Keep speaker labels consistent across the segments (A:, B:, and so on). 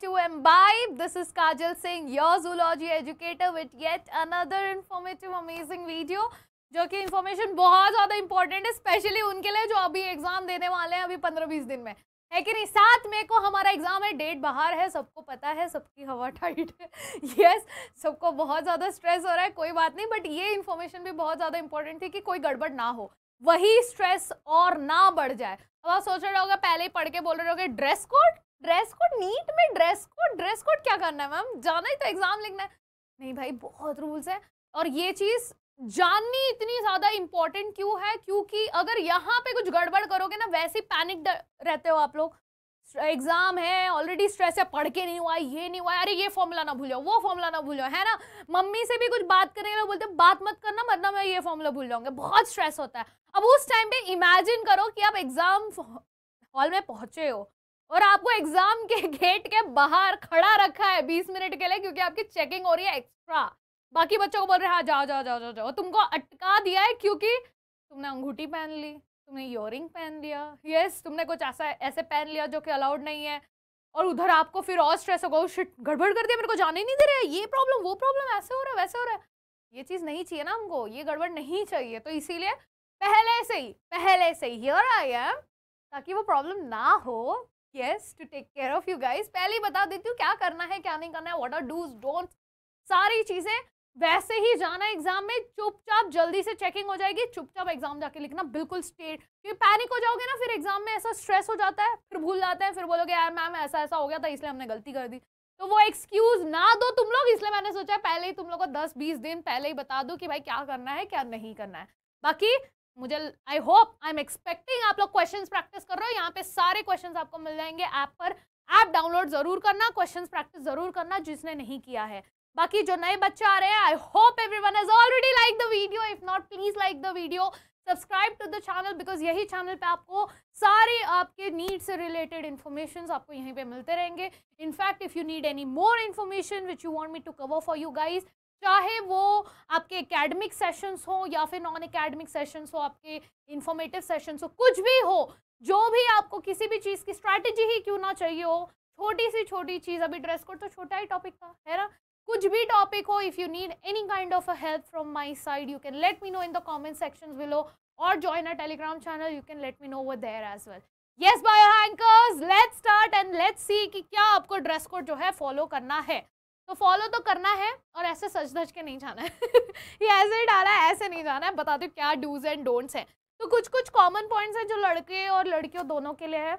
A: to Imbibe. This is Kajal Singh, your zoology educator with yet another informative, amazing video. जो कि information बहुत ज़्यादा important है, specially उनके लिए जो अभी एग्जाम देने वाले हैं अभी 15-20 दिन में, है कि नहीं। 7 मई को हमारा एग्जाम है, डेट बाहर है, सबको पता है, सबकी हवा टाइट है। यस, सबको बहुत ज़्यादा स्ट्रेस हो रहा है, कोई बात नहीं, बट ये इन्फॉर्मेशन भी बहुत ज़्यादा इंपॉर्टेंट थी कि कोई गड़बड़ ना हो, वही स्ट्रेस और ना बढ़ जाए। अब आप सोच रहे होगा, पहले ही पढ़ के बोल रहे होगे dress code, dress code, NEET में ड्रेस कोड क्या करना है मैम, जाना ही तो एग्जाम लिखना है। नहीं भाई, बहुत रूल्स है, और ये चीज़ जाननी इतनी ज़्यादा इंपॉर्टेंट क्यों है, क्योंकि अगर यहाँ पे कुछ गड़बड़ करोगे ना, वैसे ही पैनिक रहते हो आप लोग। एग्जाम है, ऑलरेडी स्ट्रेस है, पढ़ के नहीं हुआ, ये नहीं हुआ, अरे ये फॉर्मूला ना भूलो, वो फॉर्मूला ना भूलो, है ना। मम्मी से भी कुछ बात करने के बोलते बात मत करना वरना मैं ये फॉर्मूला भूल जाऊंगा, बहुत स्ट्रेस होता है। अब उस टाइम पे इमेजिन करो कि आप एग्जाम हॉल में पहुंचे हो और आपको एग्जाम के गेट के बाहर खड़ा रखा है 20 मिनट के लिए, क्योंकि आपकी चेकिंग हो रही है एक्स्ट्रा। बाकी बच्चों को बोल रहे हैं हाँ जाओ जाओ जाओ जाओ जाओ, तुमको अटका दिया है क्योंकि तुमने अंगूठी पहन ली, तुमने इयररिंग पहन लिया, यस, तुमने कुछ ऐसा ऐसे पहन लिया जो कि अलाउड नहीं है, और उधर आपको फिर और स्ट्रेस होगा, शिट गड़बड़ कर दिया, मेरे को जाने ही नहीं दे रहे, ये प्रॉब्लम वो प्रॉब्लम, ऐसे हो रहा है वैसे हो रहा है। ये चीज़ नहीं चाहिए ना हमको, ये गड़बड़ नहीं चाहिए, तो इसीलिए पहले से ही हियर आई एम, ताकि वो प्रॉब्लम ना हो। Yes, to take care of you guys, पहले ही बता देती हूँ क्या करना है क्या नहीं करना है, व्हाट आर डूज डोंट्स, सारी चीजें। वैसे ही जाना एग्जाम में, चुपचाप, जल्दी से चेकिंग हो जाएगी, चुपचाप एग्जाम जाके लिखना, बिल्कुल स्टेट, क्योंकि पैनिक हो जाओगे ना फिर एग्जाम में, ऐसा स्ट्रेस हो जाता है, फिर भूल जाते हैं, फिर बोलोगे यार मैम ऐसा ऐसा हो गया था इसलिए हमने गलती कर दी। तो वो एक्सक्यूज ना दो तुम लोग, इसलिए मैंने सोचा पहले ही तुम लोग को 10-20 दिन पहले ही बता दूं कि भाई क्या करना है क्या नहीं करना है। बाकी मुझे I hope, I am expecting आप लोग क्वेश्चंस प्रैक्टिस कर रहे हो, यहाँ पे सारे क्वेश्चंस आपको मिल जाएंगे ऐप पर। ऐप डाउनलोड जरूर करना, क्वेश्चंस प्रैक्टिस जरूर करना जिसने नहीं किया है। बाकी जो नए बच्चे आ रहे हैं, I hope everyone has already like the video, if not please like the video, subscribe to the channel, because यही चैनल पे आपको सारे आपके नीड से रिलेटेड इन्फॉर्मेशन आपको यहीं पे मिलते रहेंगे। In fact if you need any more information which you want me to cover for you guys, चाहे वो आपके एकेडमिक सेशंस हो या फिर नॉन एकेडमिक सेशंस हो, आपके इंफॉर्मेटिव सेशंस हो, कुछ भी हो, जो भी आपको किसी भी चीज़ की स्ट्रैटेजी ही क्यों ना चाहिए हो, छोटी सी छोटी चीज़, अभी ड्रेस कोड तो छोटा ही टॉपिक था, है ना, कुछ भी टॉपिक हो, if you need any kind of a help from my side, you can let me know in the comment sections below, और join a Telegram channel, you can let me know over there as well. Yes bio hankers, let's start and let's see कि क्या आपको dress code जो है follow करना है। तो follow तो करना है, और ऐसे सच धज के नहीं जाना है। ये ऐसे ही डाला है, ऐसे नहीं जाना है, बता दो क्या डूज एंड डोंट्स है। तो कुछ कुछ कॉमन पॉइंट्स हैं जो लड़के और लड़कियों दोनों के लिए है।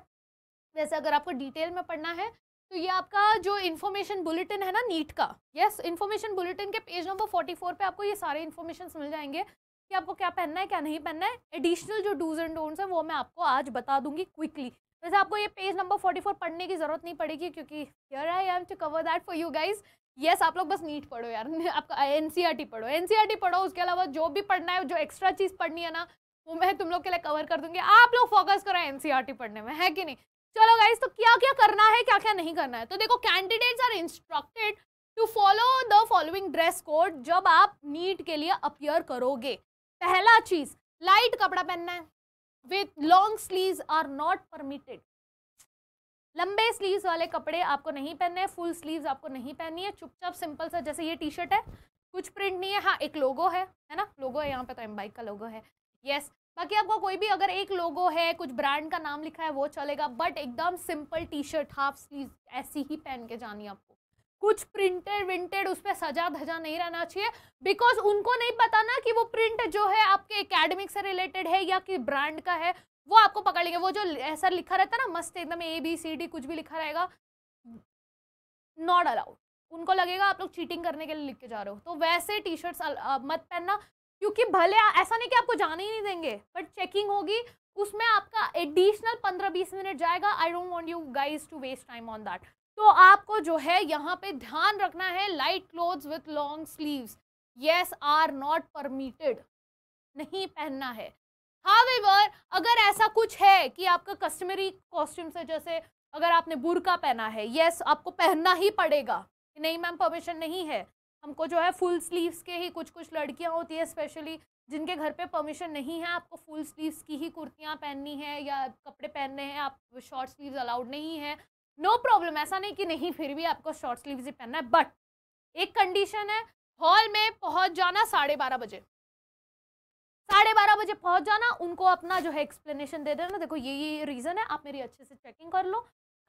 A: जैसे अगर आपको डिटेल में पढ़ना है तो ये आपका जो इन्फॉर्मेशन बुलेटिन है ना नीट का, यस, इन्फॉर्मेशन बुलेटिन के पेज नंबर 44 पे आपको ये सारे इन्फॉर्मेशन मिल जाएंगे कि आपको क्या पहनना है क्या नहीं पहनना है। एडिशनल जो डूज एंड डोंट्स है वो मैं आपको आज बता दूंगी क्विकली। वैसे आपको ये पेज नंबर 44 पढ़ने की जरूरत नहीं पड़ेगी, क्योंकि here I am to cover that for you guys. Yes, आप लोग बस नीट पढ़ो यार, आपका एनसीईआरटी पढ़ो, एनसीईआरटी पढ़ो, उसके अलावा जो भी पढ़ना है, जो एक्स्ट्रा चीज़ पढ़नी है ना, वो मैं तुम लोग के लिए कवर कर दूंगी। आप लोग फोकस करो एनसीईआरटी पढ़ने में, है कि नहीं। चलो गाइस, तो क्या क्या करना है क्या क्या नहीं करना है। तो देखो, candidates are instructed to follow the following dress code जब आप नीट के लिए अपीयर करोगे। पहला चीज, लाइट कपड़ा पहनना है, with long sleeves are not permitted. लंबे स्लीव्स वाले कपड़े आपको नहीं पहनने हैं, फुल स्लीव्स आपको नहीं पहननी है। चुपचाप सिंपल सा, जैसे ये टी शर्ट है, कुछ प्रिंट नहीं है, हाँ एक लोगो है ना, लोगो है यहाँ पे, तो एमबाइक का लोगो है, यस। बाकी आपको कोई भी अगर एक लोगो है, कुछ ब्रांड का नाम लिखा है, वो चलेगा, बट एकदम simple T shirt, half sleeve ऐसी ही पहन के जानी है आपको। कुछ प्रिंटेड विंटेड उस पर सजा धजा नहीं रहना चाहिए, बिकॉज उनको नहीं पता ना कि वो प्रिंट जो है आपके एकेडमिक से रिलेटेड है या कि ब्रांड का है, वो आपको पकड़ लेंगे। वो जो ऐसा लिखा रहता है ना मस्त एकदम ABCD कुछ भी लिखा रहेगा, नॉट अलाउड। उनको लगेगा आप लोग चीटिंग करने के लिए लिख के जा रहे हो, तो वैसे टी शर्ट्स मत पहनना, क्योंकि भले ऐसा नहीं कि आपको जाने ही नहीं देंगे, बट चेकिंग होगी, उसमें आपका एडिशनल 15-20 मिनट जाएगा। I don't want you guys to waste time on that. तो आपको जो है यहाँ पे ध्यान रखना है, light clothes with long sleeves yes are not permitted, नहीं पहनना है। हाउएवर, अगर ऐसा कुछ है कि आपका कस्टमरी कॉस्ट्यूम से, जैसे अगर आपने बुर्का पहना है, यस आपको पहनना ही पड़ेगा, नहीं मैम परमिशन नहीं है, हमको जो है फुल स्लीव्स के ही, कुछ लड़कियां होती है स्पेशली जिनके घर पे परमिशन नहीं है, आपको फुल स्लीव्स की ही कुर्तियां पहननी है या कपड़े पहनने हैं, आप शॉर्ट स्लीव्स अलाउड नहीं है, नो प्रॉब्लम, ऐसा नहीं कि नहीं फिर भी आपको शॉर्ट स्लीव्स ही पहनना है, बट एक कंडीशन है, हॉल में पहुंच जाना 12:30 बजे, 12:30 बजे पहुंच जाना, उनको अपना जो है एक्सप्लेनेशन दे देना, देखो ये रीज़न है, आप मेरी अच्छे से चेकिंग कर लो,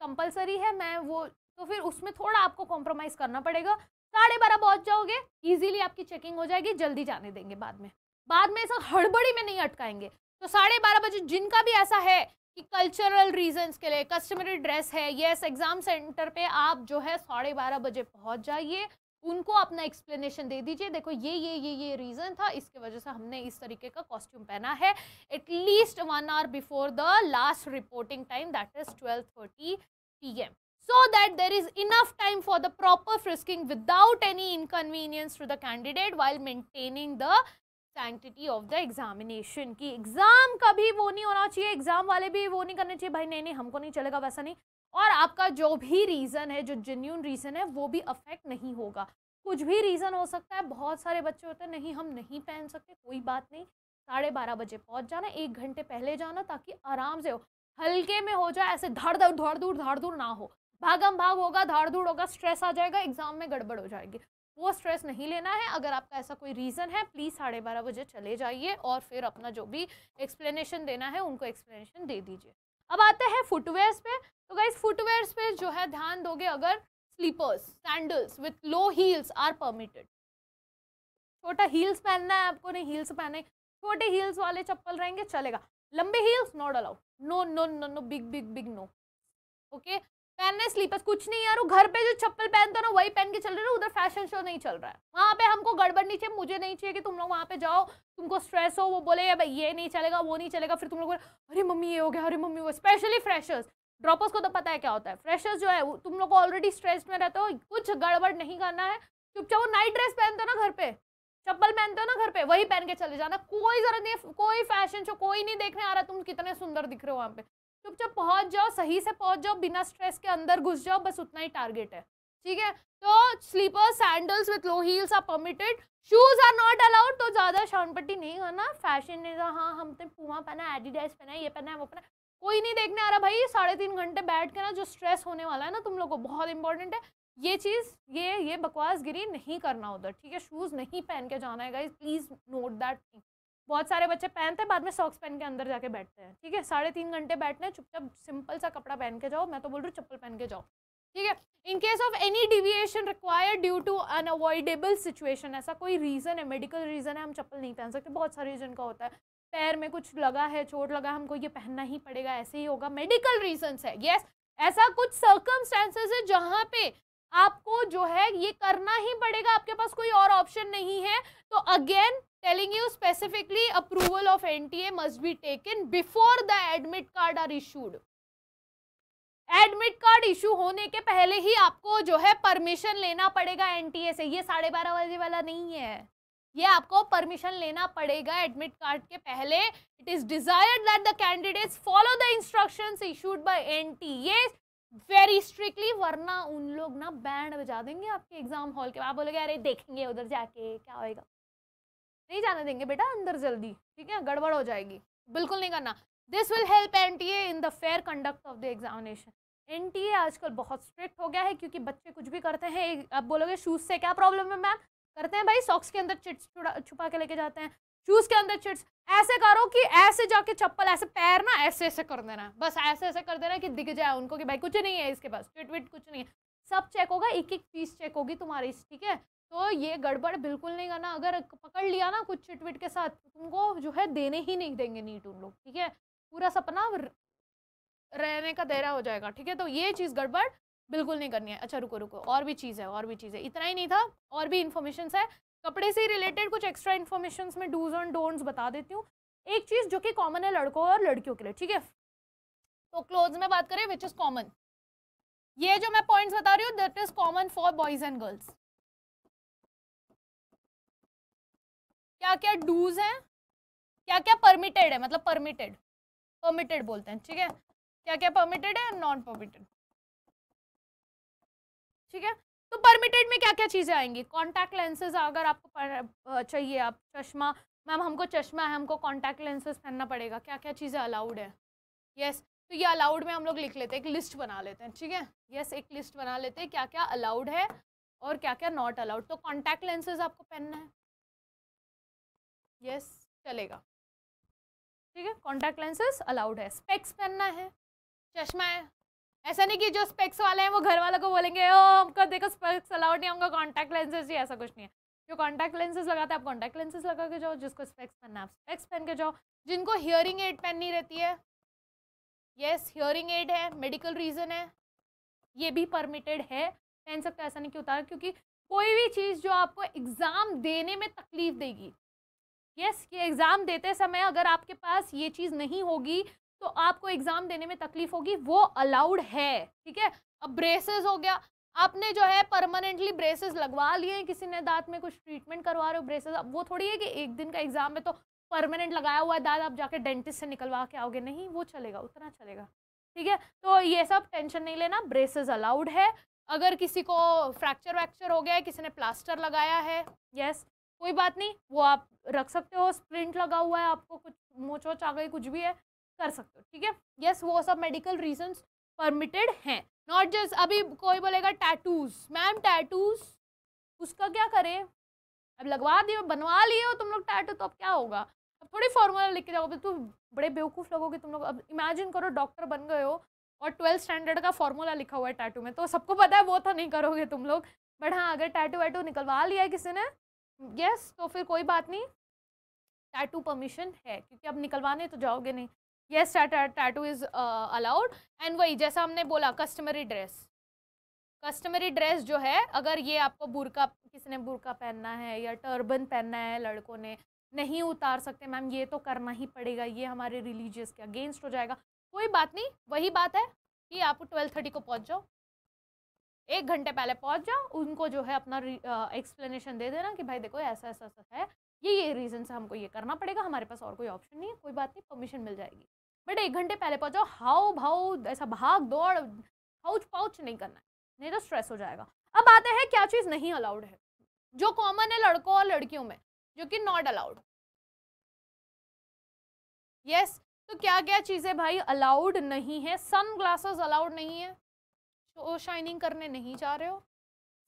A: कंपलसरी है, मैं वो तो फिर उसमें थोड़ा आपको कॉम्प्रोमाइज़ करना पड़ेगा। 12:30 पहुंच जाओगे, इजीली आपकी चेकिंग हो जाएगी, जल्दी जाने देंगे बाद में ऐसा हड़बड़ी में नहीं अटकाएंगे। तो 12:30 बजे जिनका भी ऐसा है कि कल्चरल रीजंस के लिए कस्टमरी ड्रेस है, यस एग्जाम सेंटर पे आप जो है 12:30 बजे पहुंच जाइए, उनको अपना एक्सप्लेनेशन दे दीजिए, देखो ये रीजन था, इसके वजह से हमने इस तरीके का कॉस्ट्यूम पहना है, at least 1 hour before the last reporting time, that is 12:30 PM, so that there is enough time for the proper frisking without any inconvenience to the candidate while maintaining the sanctity of the examination। की exam कभी वो नहीं होना चाहिए, exam वाले भी वो नहीं करने चाहिए, भाई नहीं हमको नहीं चलेगा, वैसा नहीं, और आपका जो भी रीज़न है, जो जेन्युइन रीज़न है, वो भी अफेक्ट नहीं होगा। कुछ भी रीज़न हो सकता है, बहुत सारे बच्चे होते हैं नहीं हम नहीं पहन सकते, कोई बात नहीं, 12:30 बजे पहुंच जाना, 1 घंटे पहले जाना, ताकि आराम से हो, हल्के में हो जाए, ऐसे धाड़ दूड़ ना हो, भागम भाग होगा, धाड़ धूड़ होगा, स्ट्रेस आ जाएगा, एग्जाम में गड़बड़ हो जाएगी, वो स्ट्रेस नहीं लेना है। अगर आपका ऐसा कोई रीज़न है, प्लीज़ 12:30 बजे चले जाइए और फिर अपना जो भी एक्सप्लेनेशन देना है उनको एक्सप्लेनेशन दे दीजिए। अब आते हैं फुटवेयर्स पे, तो गाइस फुटवेयर्स पे जो है ध्यान दोगे, अगर slippers, sandals with low heels are permitted, छोटा हील्स पहनना है आपको, नहीं हील्स पहने, छोटे हील्स वाले चप्पल रहेंगे चलेगा, लंबे heels not allowed, no no no no, big no, okay. पहनने स्लीपर्स कुछ नहीं यार, घर पे जो चप्पल पहनते हो ना वही पहन के चल रहे हो, उधर फैशन शो नहीं चल रहा है, वहाँ पे हमको गड़बड़ नहीं चाहिए, मुझे नहीं चाहिए कि तुम लोग वहाँ पे जाओ, तुमको स्ट्रेस हो, वो बोले या भाई ये नहीं चलेगा वो नहीं चलेगा, फिर तुम लोग अरे मम्मी ये हो गया, अरे मम्मी वो, स्पेशली फ्रेशर्स, ड्रॉपर्स को तो पता है क्या होता है, फ्रेशर्स जो है तुम लोग ऑलरेडी स्ट्रेस में रहते हो, कुछ गड़बड़ नहीं करना है, चुपचाप वो नाइट ड्रेस पहनते हो ना घर पे, चप्पल पहनते हो ना घर पे, वही पहन के चले जाना, कोई जरूरत नहीं, कोई फैशन शो कोई नहीं देखने आ रहा तुम कितने सुंदर दिख रहे हो वहाँ पे, चुपचाप पहुंच जाओ, सही से पहुंच जाओ, बिना स्ट्रेस के अंदर घुस जाओ, बस उतना ही टारगेट है, ठीक है। तो slippers, sandals with low heels are permitted, shoes are not allowed, तो ज्यादा शानपट्टी नहीं करना, फैशन है, हाँ हमने पूमा पहना, एडिडास पहना, ये पहना है वो पहना, कोई नहीं देखने आ रहा भाई, 3.5 घंटे बैठ के ना जो स्ट्रेस होने वाला है ना तुम लोग को, बहुत इंपॉर्टेंट है ये चीज, ये बकवासगिरी नहीं करना उधर, ठीक है। शूज नहीं पहन के जाना है guys, please note that thing. बहुत सारे बच्चे पहनते हैं, बाद में सॉक्स पहन के अंदर जाके बैठते हैं, ठीक है। 3.5 घंटे बैठने, चुपचाप सिंपल सा कपड़ा पहन के जाओ, मैं तो बोल रही हूँ चप्पल पहन के जाओ, ठीक है। In case of any deviation required due to unavoidable situation, ऐसा कोई रीजन है, मेडिकल रीजन है, हम चप्पल नहीं पहन सकते, बहुत सारे रीजन का होता है, पैर में कुछ लगा है, चोट लगा, हमको ये पहनना ही पड़ेगा, ऐसे ही होगा, मेडिकल रीजंस है, यस, ऐसा कुछ सर्कमस्टेंसेस है जहाँ पे आपको जो है ये करना ही पड़ेगा, आपके पास कोई और ऑप्शन नहीं है, तो again telling you specifically approval of NTA must be taken before the admit card are issued। Admit card issue होने के पहले ही आपको जो है परमिशन लेना पड़ेगा NTA से, ये 12:30 बजे वाला नहीं है, ये आपको परमिशन लेना पड़ेगा एडमिट कार्ड के पहले। It is desired that the candidates follow the instructions issued by NTA very strictly, वरना उन लोग ना बैंड बजा देंगे आपके एग्जाम हॉल के, आप बोलोगे अरे देखेंगे उधर जाके क्या होएगा, नहीं जाने देंगे बेटा अंदर जल्दी, ठीक है, गड़बड़ हो जाएगी, बिल्कुल नहीं करना। This will help NTA in the fair conduct of the examination. NTA आजकल बहुत स्ट्रिक्ट हो गया है, क्योंकि बच्चे कुछ भी करते हैं, आप बोलोगे शूज से क्या प्रॉब्लम है मैम, करते हैं भाई, सॉक्स के अंदर चिट्स छुपा के लेके जाते हैं, शूज के अंदर चिट्स, ऐसे करो कि ऐसे जाके चप्पल ऐसे पैर ना ऐसे ऐसे कर देना, बस ऐसे ऐसे कर देना कि दिख जाए उनको कि भाई कुछ नहीं है इसके पास, चिट विट कुछ नहीं है, सब चेक होगा, एक एक पीस चेक होगी तुम्हारी, ठीक है। तो ये गड़बड़ बिल्कुल नहीं करना, अगर पकड़ लिया ना कुछ चिटविट के साथ, तुमको जो है देने ही नहीं देंगे नीट उन लोग, ठीक है, पूरा सपना रहने का देरा हो जाएगा, ठीक है। तो ये चीज़ गड़बड़ बिल्कुल नहीं करनी है। अच्छा रुको, और भी चीज़ है, इतना ही नहीं था, और भी इन्फॉर्मेशन है कपड़े से रिलेटेड, कुछ एक्स्ट्रा इन्फॉर्मेशन में डूज एंड डोंट्स बता देती हूँ। एक चीज़ जो कि कॉमन है लड़कों और लड़कियों के लिए, ठीक है, तो क्लोथ्स में बात करें विच इज़ कॉमन, ये जो मैं पॉइंट्स बता रही हूँ that is common for boys and girls. क्या क्या डूज हैं, क्या क्या परमिटेड है, मतलब परमिटेड बोलते हैं, ठीक है, क्या क्या परमिटेड है, नॉन परमिटेड, ठीक है। तो परमिटेड में क्या क्या चीजें आएंगी, कॉन्टैक्ट लेंसेज, अगर आपको चाहिए, आप चश्मा, मैम हमको चश्मा है, हमको कॉन्टैक्ट लेंसेज पहनना पड़ेगा, क्या क्या चीजें अलाउड है, यस। तो ये अलाउड में हम लोग लिख लेते हैं, एक लिस्ट बना लेते हैं, ठीक है। यस, एक लिस्ट बना लेते हैं क्या क्या अलाउड है और क्या क्या नॉट अलाउड। तो कॉन्टैक्ट लेंसेज आपको पहनना है, यस चलेगा, ठीक है, कॉन्टैक्ट लेंसेज अलाउड है। स्पेक्स पहनना है, चश्मा है, ऐसा नहीं कि जो स्पेक्स वाले हैं वो घर वालों को बोलेंगे ओ हमको देखो स्पेक्स अलाउड नहीं, हमको कॉन्टैक्ट लेंसेज ही, ऐसा कुछ नहीं है। जो कॉन्टैक्ट लेंसेज लगाते हैं आप कॉन्टैक्ट लेंसेज लगा के जाओ, जिसको स्पेक्स पहनना है आप स्पेक्स पहन के जाओ। जिनको हियरिंग एड पहननी रहती है, यस हियरिंग एड है, मेडिकल रीजन है, ये भी परमिटेड है, पहन सकते हैं, ऐसा नहीं कि उतार, क्योंकि कोई भी चीज़ जो आपको एग्ज़ाम देने में तकलीफ देगी, यस ये एग्ज़ाम देते समय अगर आपके पास ये चीज़ नहीं होगी तो आपको एग्ज़ाम देने में तकलीफ होगी, वो अलाउड है, ठीक है। अब ब्रेसेस हो गया, आपने जो है परमानेंटली ब्रेसेस लगवा लिए, किसी ने दांत में कुछ ट्रीटमेंट करवा रहे हो ब्रेसेस, अब वो थोड़ी है कि एक दिन का एग्जाम में तो परमानेंट लगाया हुआ है दांत आप जाके डेंटिस्ट से निकलवा के आओगे, नहीं वो चलेगा, उतना चलेगा, ठीक है। तो ये सब टेंशन नहीं लेना, ब्रेसेस अलाउड है। अगर किसी को फ्रैक्चर वैक्चर हो गया है, किसी ने प्लास्टर लगाया है, यस कोई बात नहीं, वो आप रख सकते हो, स्प्लिंट लगा हुआ है, आपको कुछ मोच वोच आ गई, कुछ भी है कर सकते हो, ठीक है। यस वो सब मेडिकल रीजंस परमिटेड हैं, नॉट जस्ट। अभी कोई बोलेगा टैटूज, मैम टैटूज उसका क्या करें, अब लगवा दिए बनवा लिए हो तुम लोग टैटू, तो अब क्या होगा, अब थोड़ी फॉर्मूला लिख के जाओगे, तो बड़े बेवकूफ़ लगोगे तुम लोग। अब इमेजिन करो डॉक्टर बन गए हो और 12th स्टैंडर्ड का फॉर्मूला लिखा हुआ है टैटू में, तो सबको पता है वो तो नहीं करोगे तुम लोग, बट हाँ अगर टैटू वैटू निकलवा लिया है किसी ने, यस तो फिर कोई बात नहीं, टैटू परमिशन है, क्योंकि अब निकलवाने तो जाओगे नहीं। Yes tattoo is allowed. And वही जैसा हमने बोला कस्टमरी ड्रेस, कस्टमरी ड्रेस जो है, अगर ये आपको बुर्का, किसी ने बुर्का पहनना है या टर्बन पहनना है, लड़कों ने नहीं उतार सकते मैम, ये तो करना ही पड़ेगा, ये हमारे रिलीजियस के अगेंस्ट हो जाएगा, कोई बात नहीं। वही बात है कि आप 12:30 को पहुंच जाओ, 1 घंटे पहले पहुंच जाओ, उनको जो है अपना एक्सप्लेनेशन दे देना कि भाई देखो ऐसा ऐसा ऐसा है, ये रीज़न से हमको ये करना पड़ेगा, हमारे पास और कोई ऑप्शन नहीं है, कोई बात नहीं परमिशन मिल जाएगी, बट 1 घंटे पहले पहुंच जाओ। हाउ भाव ऐसा भाग दौड़ हाउच पाउच नहीं करना है, नहीं तो स्ट्रेस हो जाएगा। अब आते हैं क्या चीज़ नहीं अलाउड है, जो कॉमन है लड़कों और लड़कियों में, जो कि नॉट अलाउड। यस तो क्या क्या चीज़ें भाई अलाउड नहीं है, सन ग्लासेस अलाउड नहीं है, शो शाइनिंग करने नहीं जा रहे हो,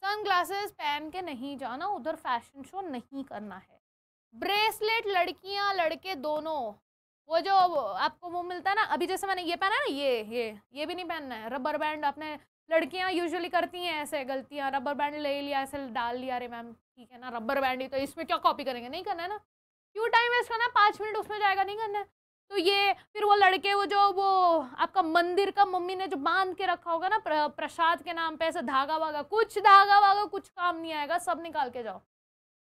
A: सन ग्लासेस पहन के नहीं जाना, उधर फैशन शो नहीं करना है। ब्रेसलेट लड़कियां लड़के दोनों, वो जो आपको वो मिलता है ना, अभी जैसे मैंने ये पहना है ना, ये भी नहीं पहनना है। रबर बैंड आपने, लड़कियां यूजुअली करती हैं ऐसे गलतियां, रबर बैंड ले लिया ऐसे डाल लिया, अरे मैम ठीक है ना रबर बैंड ही तो, इसमें क्या कॉपी करेंगे, नहीं करना है ना, क्यों टाइम वेस्ट करना है, 5 मिनट उसमें जाएगा, नहीं करना है। तो ये फिर वो लड़के वो आपका मंदिर का मम्मी ने जो बांध के रखा होगा ना प्रसाद के नाम पे, ऐसे धागा वागा, कुछ धागा वागा कुछ काम नहीं आएगा, सब निकाल के जाओ,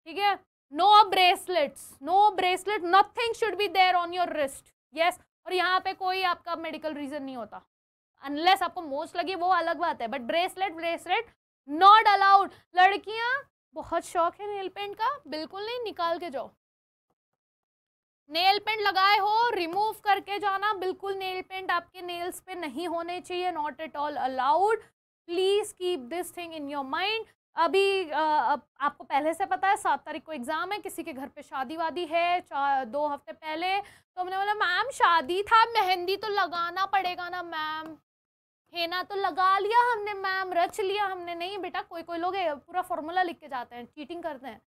A: ठीक है। No bracelets, no bracelet, nothing should be there on your wrist, yes. और यहाँ पे कोई आपका मेडिकल रीजन नहीं होता, अनलेस आपको मोच लगी वो अलग बात है, बट ब्रेसलेट नॉट अलाउड। लड़कियां बहुत शौक है नेल पेंट का, बिल्कुल नहीं, निकाल के जाओ। नेल पेंट लगाए हो रिमूव करके जाना, बिल्कुल नेल पेंट आपके नेल्स पे नहीं होने चाहिए, not at all allowed, please keep this thing in your mind. अभी आपको पहले से पता है 7 तारीख को एग्जाम है, किसी के घर पे शादी वादी है 2 हफ्ते पहले, तो हमने बोला मैम शादी था, मेहंदी तो लगाना पड़ेगा ना मैम, हेना तो लगा लिया हमने मैम, रच लिया हमने, नहीं बेटा, कोई कोई लोग पूरा फॉर्मूला लिख के जाते हैं, चीटिंग करते हैं,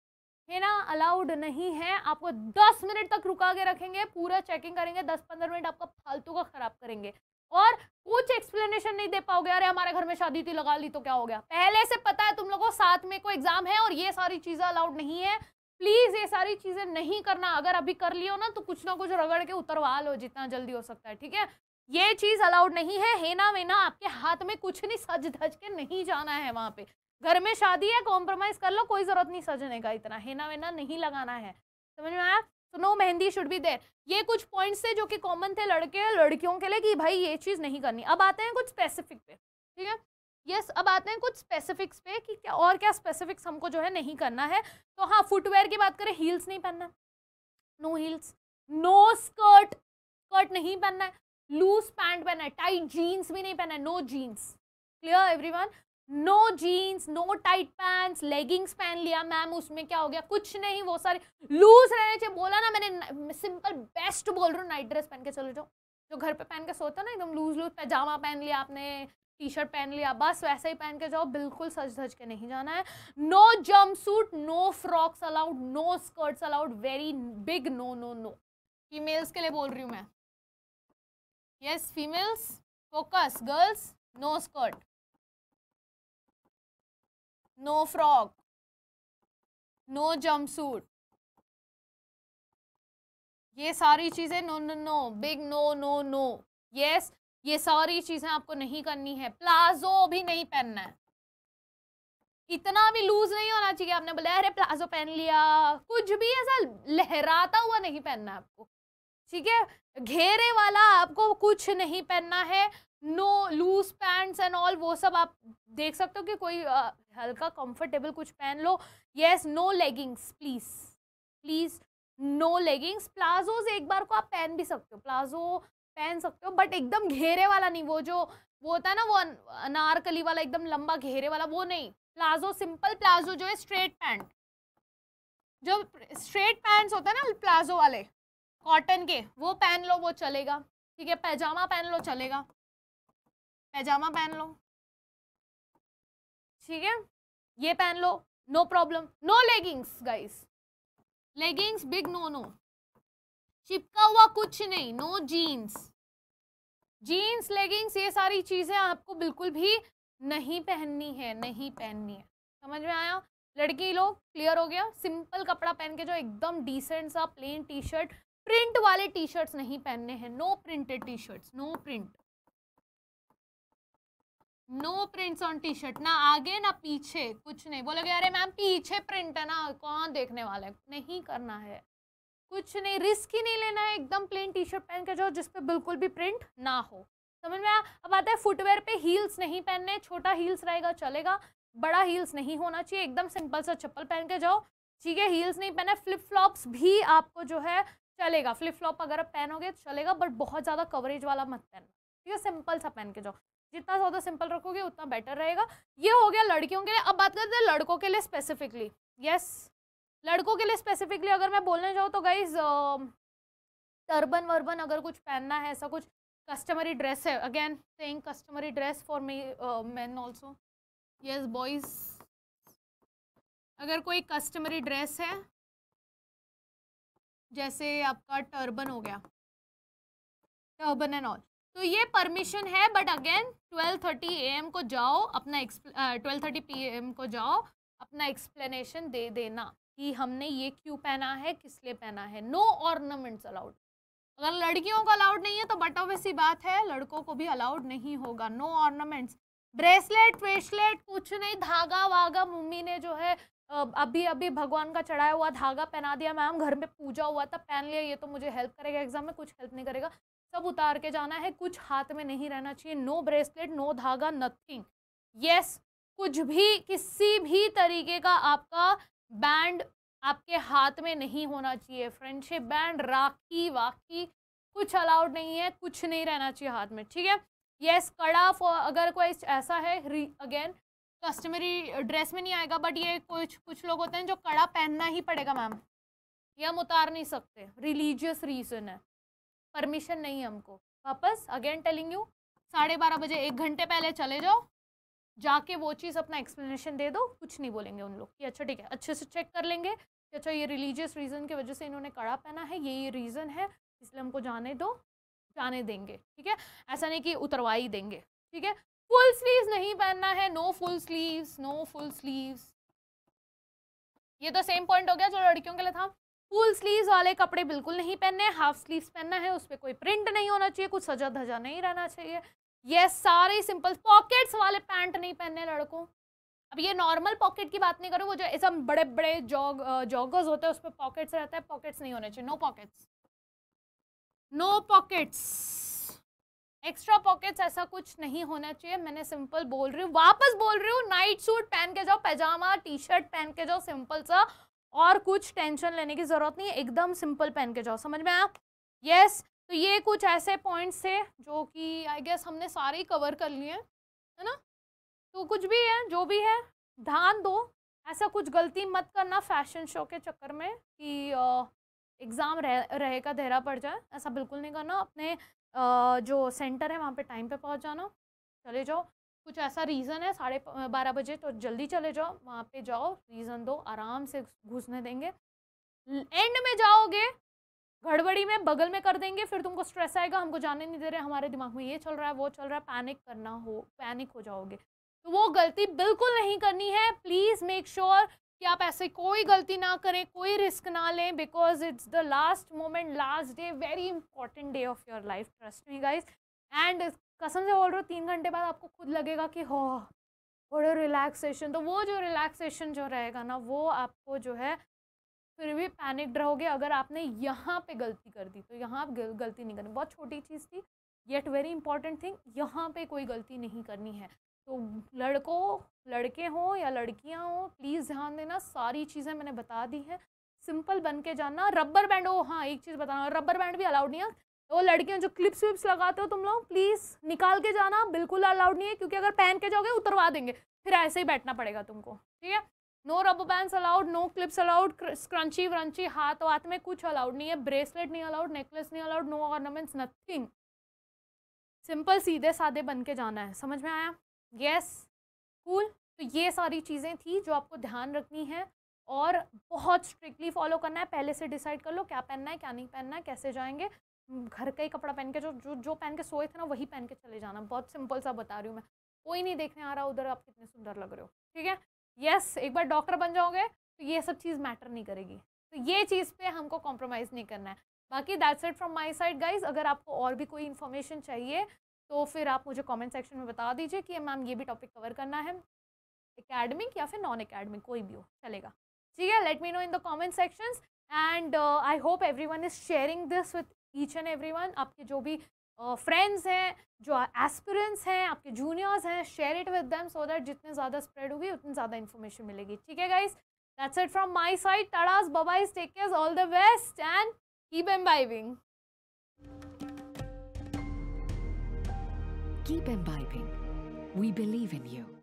A: हेना अलाउड नहीं है। आपको 10 मिनट तक रुका के रखेंगे, पूरा चेकिंग करेंगे, 10-15 मिनट आपका फालतू का खराब करेंगे, और कुछ एक्सप्लेनेशन नहीं दे पाओगे, अरे हमारे घर में शादी थी लगा ली तो क्या हो गया, पहले से पता है तुम लोगों को 7 मई को एग्जाम है और ये सारी चीजें अलाउड नहीं है, प्लीज ये सारी चीजें नहीं करना। अगर अभी कर लियो ना तो कुछ ना कुछ रगड़ के उतरवा लो जितना जल्दी हो सकता है, ठीक है। ये चीज अलाउड नहीं है, हेना वेना आपके हाथ में कुछ नहीं, सज धज के नहीं जाना है वहां पे, घर में शादी है कॉम्प्रोमाइज कर लो, कोई जरूरत नहीं सजने का, इतना हेना वेना नहीं लगाना है, समझ में आया। तो no mehndi should be there. ये कुछ पॉइंट्स थे जो कि कॉमन थे लड़के लड़कियों के लिए कि भाई ये चीज नहीं करनी। अब आते हैं कुछ स्पेसिफिक पे, ठीक है। यस अब आते हैं कुछ स्पेसिफिक्स पे कि क्या और क्या स्पेसिफिक्स हमको जो है नहीं करना है। तो हाँ फुटवेयर की बात करें, हील्स नहीं पहनना, no heels, no skirt, skirt नहीं पहनना है, लूज पैंट पहनना है, टाइट जीन्स भी नहीं पहनना है, no jeans, clear everyone, no jeans, no tight pants, leggings पहन लिया मैम उसमें क्या हो गया, कुछ नहीं, वो सारे लूज रहने चाहिए, बोला ना मैंने, सिंपल बेस्ट बोल रही हूँ, नाइट ड्रेस पहन के चले जाओ, जो घर पे पहन के सोता ना एकदम लूज लूज, पैजामा पहन लिया आपने, टी शर्ट पहन लिया, बस वैसे ही पहन के जाओ, बिल्कुल सज धज के नहीं जाना है। No jumpsuit, no frocks allowed, no skirts allowed, very big no no no. Females के लिए बोल रही हूँ मैं, yes females focus, girls no skirt, no frock, no jumpsuit, ये सारी चीजें no no no, big no no no, yes ये सारी चीजें आपको नहीं करनी है। प्लाजो भी नहीं पहनना है, इतना भी लूज नहीं होना चाहिए। आपने बोला अरे प्लाजो पहन लिया, कुछ भी ऐसा लहराता हुआ नहीं पहनना है आपको, ठीक है। घेरे वाला आपको कुछ नहीं पहनना है। No loose pants and all, वो सब आप देख सकते हो कि कोई हल्का कंफर्टेबल कुछ पहन लो। Yes no leggings please please, no leggings. Palazzos एक बार को आप पहन भी सकते हो, प्लाजो पहन सकते हो, बट एकदम घेरे वाला नहीं, वो होता है ना वो अनारकली वाला एकदम लंबा घेरे वाला, वो नहीं। प्लाजो सिंपल प्लाजो जो है स्ट्रेट पैंट, जो स्ट्रेट पैंट्स होता है ना प्लाजो वाले कॉटन के, वो पहन लो, वो चलेगा, ठीक है। पैजामा पहन लो चलेगा, पैजामा पहन लो, ठीक है, ये पहन लो, no problem. No leggings guys, leggings big no no, चिपका हुआ कुछ नहीं, नो जीन्स, जीन्स लेगिंग्स ये सारी चीजें आपको बिल्कुल भी नहीं पहननी है, नहीं पहननी है। समझ में आया लड़की लोग, क्लियर हो गया। सिंपल कपड़ा पहन के जो एकदम डिसेंट सा प्लेन टी शर्ट, प्रिंट वाले टी शर्ट्स नहीं पहनने हैं, no printed T-shirts, no print, no prints on T-shirt, ना आगे ना पीछे, कुछ नहीं। बोलोगे अरे मैम पीछे प्रिंट है ना, कौन देखने वाला है, नहीं करना है, कुछ नहीं, रिस्क ही नहीं लेना है। एकदम प्लेन टी शर्ट पहन के जाओ जिसपे बिल्कुल भी प्रिंट ना हो, समझ में आया। अब आता है फुटवेयर पे, हील्स नहीं पहनने, छोटा हील्स रहेगा चलेगा, बड़ा हील्स नहीं होना चाहिए, एकदम सिंपल सा चप्पल पहन के जाओ, ठीक है। हील्स नहीं पहना, फ्लिप फ्लॉप्स भी आपको जो है चलेगा, फ्लिप फ्लॉप अगर आप पहनोगे तो चलेगा, बट बहुत ज़्यादा कवरेज वाला मत पहनना, ठीक है। सिंपल सा पहन के जाओ, जितना ज़्यादा सिंपल रखोगे उतना बेटर रहेगा। ये हो गया लड़कियों के लिए। अब बात करते हैं लड़कों के लिए स्पेसिफिकली। यस लड़कों के लिए स्पेसिफिकली अगर मैं बोलने जाऊँ तो गाइज टर्बन वर्बन अगर कुछ पहनना है, ऐसा कुछ कस्टमरी ड्रेस है, again saying customary dress for me main also, yes boys, अगर कोई कस्टमरी ड्रेस है जैसे आपका टर्बन हो गया, टर्बन एंड ऑल, तो ये परमिशन है, बट अगेन 12:30 AM को जाओ अपना 12:30 PM को जाओ अपना एक्सप्लेनेशन दे देना कि हमने ये क्यों पहना है, किस लिए पहना है। नो ऑर्नामेंट्स अलाउड, अगर लड़कियों को अलाउड नहीं है तो बट ऑब्वियस बात है लड़कों को भी अलाउड नहीं होगा। नो ऑर्नामेंट्स, ब्रेसलेट वेस्टलेट कुछ नहीं, धागा वागा मम्मी ने जो है अभी अभी भगवान का चढ़ाया हुआ धागा पहना दिया, मैम घर में पूजा हुआ था पहन लिया, ये तो मुझे हेल्प करेगा एग्जाम में, कुछ हेल्प नहीं करेगा, सब उतार के जाना है, कुछ हाथ में नहीं रहना चाहिए। नो ब्रेसलेट, नो धागा, नथिंग। यस कुछ भी किसी भी तरीके का आपका बैंड आपके हाथ में नहीं होना चाहिए, फ्रेंडशिप बैंड, राखी वाखी कुछ अलाउड नहीं है, कुछ नहीं रहना चाहिए हाथ में, ठीक है। यस कड़ा अगर कोई ऐसा है, अगेन कस्टमरी ड्रेस में नहीं आएगा, बट ये कुछ लोग होते हैं जो कड़ा पहनना ही पड़ेगा मैम, ये हम उतार नहीं सकते, रिलीजियस रीजन है, परमिशन नहीं है हमको। वापस अगेन टेलिंग यू, 12:30 बजे 1 घंटे पहले चले जाओ, जाके वो चीज़ अपना एक्सप्लेनेशन दे दो, कुछ नहीं बोलेंगे उन लोग कि अच्छा ठीक है, अच्छे से चेक कर लेंगे कि अच्छा ये रिलीजियस रीज़न की वजह से इन्होंने कड़ा पहना है, ये रीज़न है, इसलिए हमको जाने दो, जाने देंगे, ठीक है। ऐसा नहीं कि उतरवा ही देंगे, ठीक है। फुल स्लीव्स नहीं पहनना है, no full sleeves, no full sleeves, ये तो सेम पॉइंट हो गया जो लड़कियों के लिए था। फुल स्लीव्स वाले कपड़े बिल्कुल नहीं पहनने, हाफ स्लीव्स पहनना है, उस पर कोई प्रिंट नहीं होना चाहिए, कुछ सजा धजा नहीं रहना चाहिए। ये सारे सिंपल। पॉकेट्स वाले पैंट नहीं पहनने लड़कों, अब ये नॉर्मल पॉकेट की बात नहीं करूँ, वो जो ऐसा बड़े बड़े जॉगर्स होते हैं उस पर पॉकेट्स रहता है, पॉकेट्स नहीं होने चाहिए, no pockets, no pockets, extra pockets ऐसा कुछ नहीं होना चाहिए। मैंने सिंपल बोल रही हूँ, वापस बोल रही हूँ, नाइट सूट पहन के जाओ, पैजामा टी शर्ट पहन के जाओ सिंपल सा, और कुछ टेंशन लेने की जरूरत नहीं है, एकदम सिंपल पहन के जाओ, समझ में आया। यस तो ये कुछ ऐसे पॉइंट्स थे जो कि आई गेस हमने सारे ही कवर कर लिए है ना। तो कुछ भी है जो भी है ध्यान दो, ऐसा कुछ गलती मत करना फैशन शो के चक्कर में कि एग्ज़ाम रहे का देहरा पड़ जाए, ऐसा बिल्कुल नहीं करना। अपने जो सेंटर है वहाँ पे टाइम पे पहुँच जाना, चले जाओ। कुछ ऐसा रीज़न है 12:30 बजे तो जल्दी चले जाओ, वहाँ पे जाओ, रीज़न दो, आराम से घुसने देंगे। एंड में जाओगे गड़बड़ी में बगल में कर देंगे, फिर तुमको स्ट्रेस आएगा, हमको जाने नहीं दे रहे, हमारे दिमाग में ये चल रहा है वो चल रहा है, पैनिक हो जाओगे। तो वो गलती बिल्कुल नहीं करनी है। प्लीज़ मेक श्योर कि आप ऐसे कोई गलती ना करें, कोई रिस्क ना लें, because it's the last moment, last day, very important day of your life, trust me guys. And कसम से बोल रहा हूँ 3 घंटे बाद आपको खुद लगेगा कि हो थोड़ा रिलैक्सेशन, तो वो जो रिलैक्सेशन जो रहेगा ना, वो आपको जो है फिर भी पैनिक्ड रहोगे अगर आपने यहाँ पे गलती कर दी। तो यहाँ गलती नहीं करनी, बहुत छोटी चीज़ थी, येट वेरी इंपॉर्टेंट थिंग, यहाँ पे कोई गलती नहीं करनी है। तो लड़के हों या लड़कियाँ हों, प्लीज़ ध्यान देना, सारी चीज़ें मैंने बता दी हैं, सिंपल बन के जाना। रबर बैंड, ओ हाँ एक चीज़ बताना, रबर बैंड भी अलाउड नहीं है। तो लड़कियाँ जो क्लिप्स विप्स लगाते हो तुम लोग, प्लीज़ निकाल के जाना, बिल्कुल अलाउड नहीं है, क्योंकि अगर पहन के जाओगे उतरवा देंगे, फिर ऐसे ही बैठना पड़ेगा तुमको, ठीक है। No rubber bands allowed, no clips allowed, scrunchie व्रंची हाथ वाथ में कुछ अलाउड नहीं है, ब्रेसलेट नहीं अलाउड, नेकलेस नहीं allowed, no ornaments, nothing. Simple सीधे साधे बन के जाना है, समझ में आया? Yes, cool. तो ये सारी चीज़ें थी जो आपको ध्यान रखनी है और बहुत स्ट्रिक्टली फॉलो करना है। पहले से डिसाइड कर लो क्या पहनना है क्या नहीं पहनना है, कैसे जाएंगे। घर का ही कपड़ा पहन के जो पहन के सोए थे ना वही पहन के चले जाना। बहुत सिंपल सा बता रही हूँ मैं, कोई नहीं देखने आ रहा उधर आप कितने सुंदर लग रहे हो, ठीक है। यस, एक बार डॉक्टर बन जाओगे तो ये सब चीज़ मैटर नहीं करेगी, तो ये चीज़ पे हमको कॉम्प्रोमाइज़ नहीं करना है। बाकी that's it from my side guys. अगर आपको और भी कोई इन्फॉर्मेशन चाहिए तो फिर आप मुझे कमेंट सेक्शन में बता दीजिए कि मैम ये भी टॉपिक कवर करना है, एकेडमिक या फिर नॉन एकेडमिक कोई भी हो चलेगा, ठीक है। Late me know in the comment sections and I hope everyone is sharing this with each and everyone. आपके जो भी फ्रेंड्स हैं, जो एस्पिरेंट्स हैं, आपके जूनियर्स हैं, share it with them so that जितने ज़्यादा स्प्रेड होगी उतनी ज़्यादा इन्फॉर्मेशन मिलेगी, ठीक है guys. That's it from my side, tatas bye, take care, all the best and keep imbibing.
B: Keep imbibing. We believe in you.